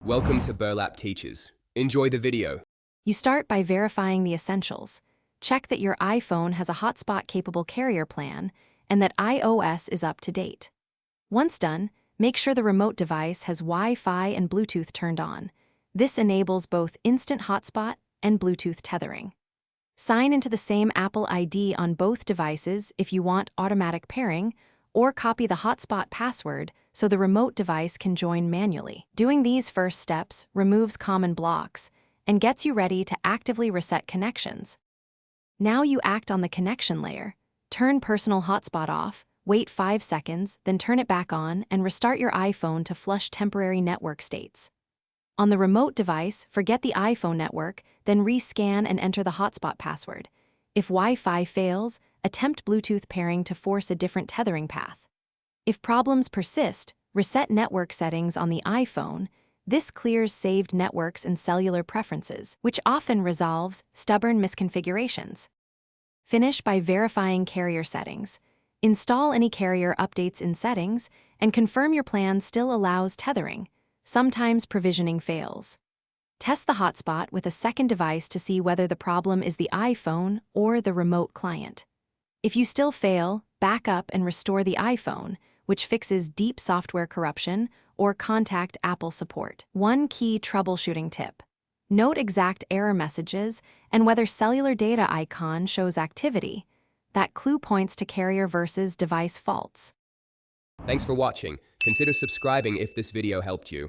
Welcome to Burlap Teachers. Enjoy the video. You start by verifying the essentials. Check that your iPhone has a Hotspot-capable carrier plan and that iOS is up to date. Once done, make sure the remote device has Wi-Fi and Bluetooth turned on. This enables both instant hotspot and Bluetooth tethering. Sign into the same Apple ID on both devices if you want automatic pairing, or copy the hotspot password so the remote device can join manually. Doing these first steps removes common blocks and gets you ready to actively reset connections. Now you act on the connection layer. Turn personal hotspot off, wait 5 seconds, then turn it back on and restart your iPhone to flush temporary network states. On the remote device, forget the iPhone network, then rescan and enter the hotspot password. If Wi-Fi fails, attempt Bluetooth pairing to force a different tethering path. If problems persist, reset network settings on the iPhone. This clears saved networks and cellular preferences, which often resolves stubborn misconfigurations. Finish by verifying carrier settings. Install any carrier updates in settings and confirm your plan still allows tethering. Sometimes provisioning fails. Test the hotspot with a second device to see whether the problem is the iPhone or the remote client. If you still fail, back up and restore the iPhone, which fixes deep software corruption, or contact Apple support. One key troubleshooting tip: note exact error messages and whether cellular data icon shows activity. That clue points to carrier versus device faults. Thanks for watching. Consider subscribing if this video helped you.